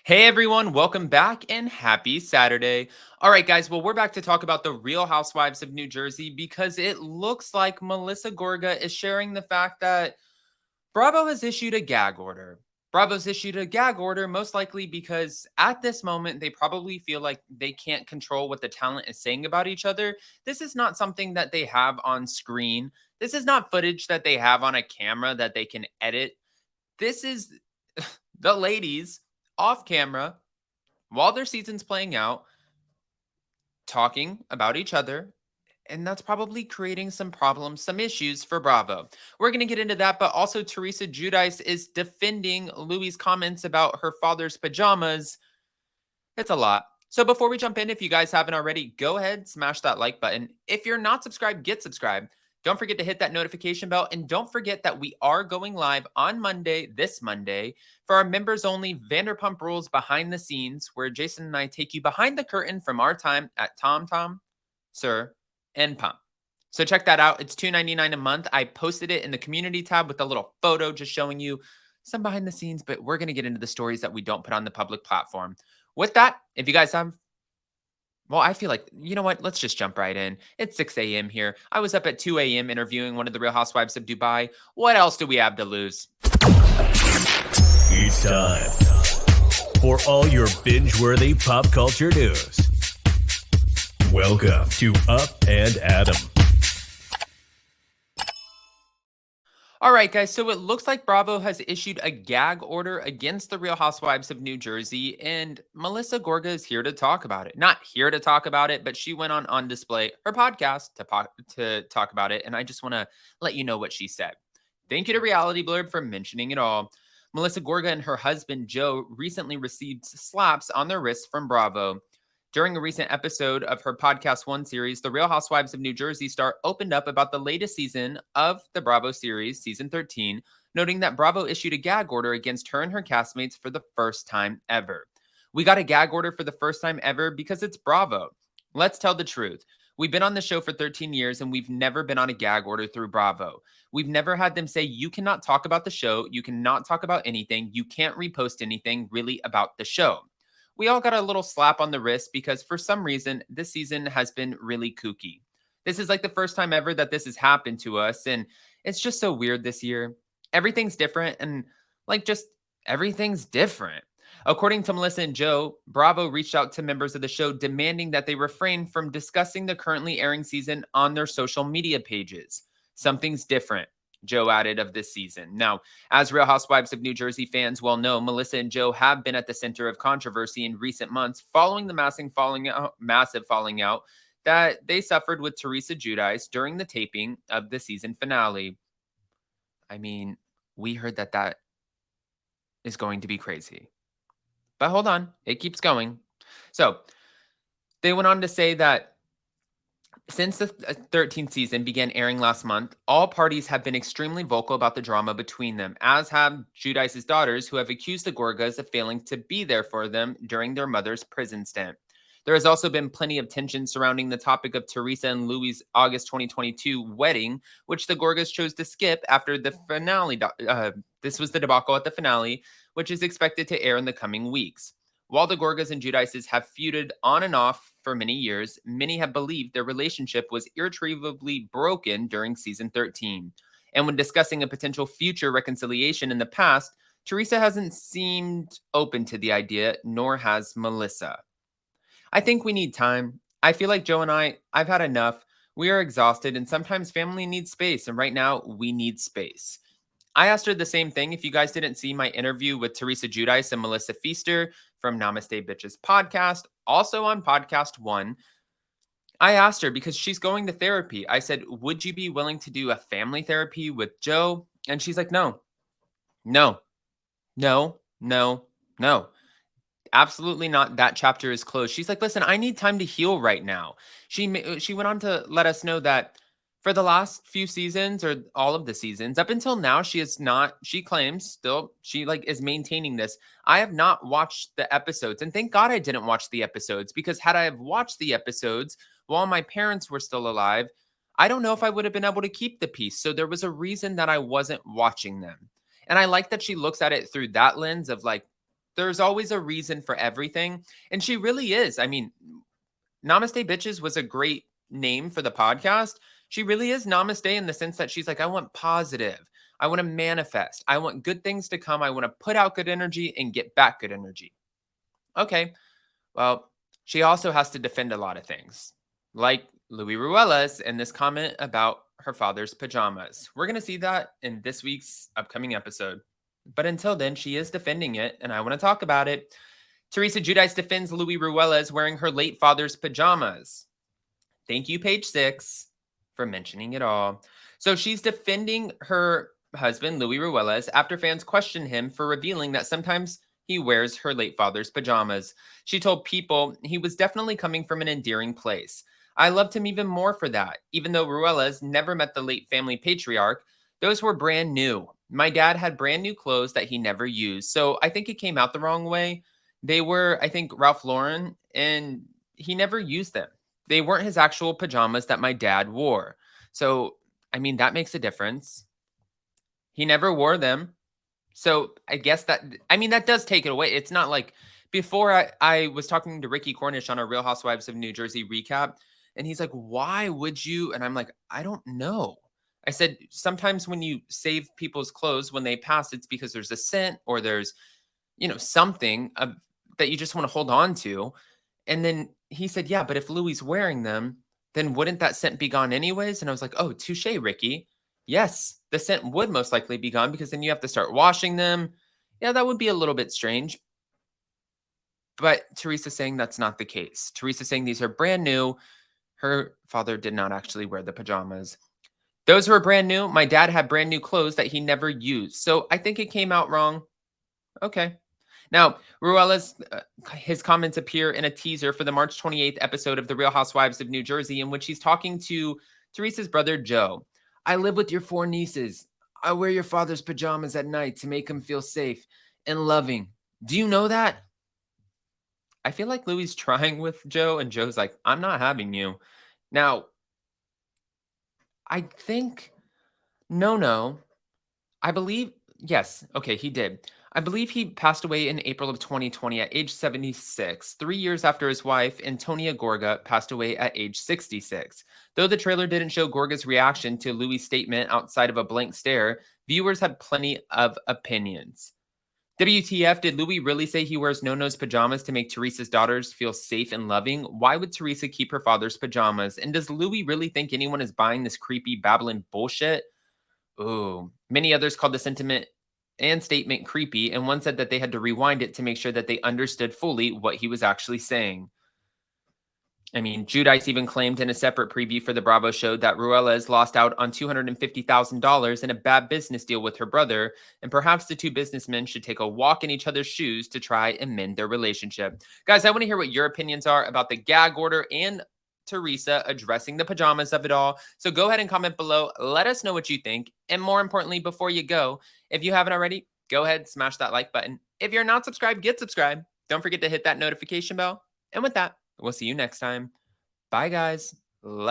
Hey everyone, welcome back and happy Saturday. All right, guys, well, we're back to talk about the Real Housewives of New Jersey because it looks like Melissa Gorga is sharing the fact that Bravo has issued a gag order. Bravo's issued a gag order, most likely because at this moment, they probably feel like they can't control what the talent is saying about each other. This is not something that they have on screen. This is not footage that they have on a camera that they can edit. This is the ladies off camera while their season's playing out, talking about each other, and that's probably creating some problems, some issues for Bravo. We're going to get into that, but also Teresa Giudice is defending Louie's comments about her father's pajamas. It's a lot. So before we jump in, if you guys haven't already, go ahead, smash that like button. If you're not subscribed, get subscribed. Don't forget to hit that notification bell. And don't forget that we are going live on Monday, this Monday, for our members only Vanderpump Rules behind the scenes, where Jason and I take you behind the curtain from our time at Tom Tom, Sir, and Pump. So check that out. It's $2.99 a month. I posted it in the community tab with a little photo just showing you some behind the scenes, but we're going to get into the stories that we don't put on the public platform. With that, if you guys have, well, I feel like, you know what? Let's just jump right in. It's 6 a.m. here. I was up at 2 a.m. interviewing one of the Real Housewives of Dubai. What else do we have to lose? It's time for all your binge-worthy pop culture news. Welcome to Up and Adam. All right, guys. So it looks like Bravo has issued a gag order against the Real Housewives of New Jersey, and Melissa Gorga is here to talk about it. Not here to talk about it, but she went on display her podcast to talk about it, and I just want to let you know what she said. Thank you to Reality Blurb for mentioning it all. Melissa Gorga and her husband Joe recently received slaps on their wrists from Bravo. During a recent episode of her Podcast One series, the Real Housewives of New Jersey star opened up about the latest season of the Bravo series, season 13, noting that Bravo issued a gag order against her and her castmates for the first time ever. We got a gag order for the first time ever because it's Bravo. Let's tell the truth. We've been on the show for 13 years and we've never been on a gag order through Bravo. We've never had them say, you cannot talk about the show, you cannot talk about anything, you can't repost anything really about the show. We all got a little slap on the wrist because for some reason, this season has been really kooky. This is like the first time ever that this has happened to us, and it's just so weird this year. Everything's different, and just everything's different. According to Melissa and Joe, Bravo reached out to members of the show demanding that they refrain from discussing the currently airing season on their social media pages. Something's different, Joe added, of this season. Now, as Real Housewives of New Jersey fans well know, Melissa and Joe have been at the center of controversy in recent months following the massive falling out that they suffered with Teresa Giudice during the taping of the season finale. I mean, we heard that is going to be crazy. But hold on, it keeps going. So, they went on to say that since the 13th season began airing last month, all parties have been extremely vocal about the drama between them, as have Giudice's daughters, who have accused the Gorgas of failing to be there for them during their mother's prison stint. There has also been plenty of tension surrounding the topic of Teresa and Louie's August 2022 wedding, which the Gorgas chose to skip after the finale. This was the debacle at the finale, which is expected to air in the coming weeks. While the Gorgas and Giudices have feuded on and off for many years, many have believed their relationship was irretrievably broken during season 13. And when discussing a potential future reconciliation in the past, Teresa hasn't seemed open to the idea, nor has Melissa. I think we need time. I feel like Joe and I've had enough. We are exhausted, and sometimes family needs space, and right now we need space. I asked her the same thing. If you guys didn't see my interview with Teresa Giudice and Melissa Feaster from Namaste Bitches podcast, also on Podcast One, I asked her because she's going to therapy. I said, would you be willing to do a family therapy with Joe? And she's like, no, no, no, no, no. Absolutely not. That chapter is closed. She's like, listen, I need time to heal right now. She went on to let us know that for the last few seasons, or all of the seasons up until now, she claims still, she is maintaining this. I have not watched the episodes, and thank God I didn't watch the episodes, because had I have watched the episodes while my parents were still alive, I don't know if I would have been able to keep the peace. So there was a reason that I wasn't watching them. And I like that she looks at it through that lens of There's always a reason for everything. And she really is. I mean, Namaste Bitches was a great name for the podcast. She really is Namaste in the sense that she's like, I want positive. I want to manifest. I want good things to come. I want to put out good energy and get back good energy. Okay. Well, she also has to defend a lot of things, like Louie Ruelas and this comment about her father's pajamas. We're going to see that in this week's upcoming episode. But until then, she is defending it, and I want to talk about it. Teresa Giudice defends Louie Ruelas wearing her late father's pajamas. Thank you, page 6, for mentioning it all. So she's defending her husband, Louie Ruelas, after fans question him for revealing that sometimes he wears her late father's pajamas. She told People he was definitely coming from an endearing place. I loved him even more for that. Even though Ruelas never met the late family patriarch, those were brand new. My dad had brand new clothes that he never used. So I think it came out the wrong way. They were, I think, Ralph Lauren, and he never used them. They weren't his actual pajamas that my dad wore. So, I mean, that makes a difference. He never wore them. So I guess that does take it away. It's not like before I was talking to Ricky Cornish on our Real Housewives of New Jersey recap, and he's like, why would you? And I'm like, I don't know. I said, sometimes when you save people's clothes when they pass, it's because there's a scent or there's, something that you just want to hold on to. And then he said, yeah, but if Louie's wearing them, then wouldn't that scent be gone anyways? And I was like, oh, touche, Ricky. Yes, the scent would most likely be gone because then you have to start washing them. Yeah, that would be a little bit strange. But Teresa's saying that's not the case. Teresa's saying these are brand new. Her father did not actually wear the pajamas. Those were brand new. My dad had brand new clothes that he never used. So I think it came out wrong. Okay. Now, Ruelas, his comments appear in a teaser for the March 28th episode of The Real Housewives of New Jersey, in which he's talking to Teresa's brother, Joe. I live with your 4 nieces. I wear your father's pajamas at night to make him feel safe and loving. Do you know that? I feel like Louie's trying with Joe, and Joe's like, I'm not having you. Now, I think, no. I believe, yes. Okay, he did. I believe he passed away in April of 2020 at age 76, 3 years after his wife, Antonia Gorga, passed away at age 66. Though the trailer didn't show Gorga's reaction to Louis' statement outside of a blank stare, viewers had plenty of opinions. WTF, did Louis really say he wears no-nose pajamas to make Teresa's daughters feel safe and loving? Why would Teresa keep her father's pajamas? And does Louis really think anyone is buying this creepy, babbling bullshit? Ooh. Many others called the sentiment and statement creepy, and one said that they had to rewind it to make sure that they understood fully what he was actually saying. I mean, Giudice even claimed in a separate preview for the Bravo show that Ruelas lost out on $250,000 in a bad business deal with her brother, and perhaps the two businessmen should take a walk in each other's shoes to try and mend their relationship. Guys, I want to hear what your opinions are about the gag order and Teresa addressing the pajamas of it all. So go ahead and comment below. Let us know what you think. And more importantly, before you go, if you haven't already, go ahead, smash that like button. If you're not subscribed, get subscribed. Don't forget to hit that notification bell. And with that, we'll see you next time. Bye, guys. Love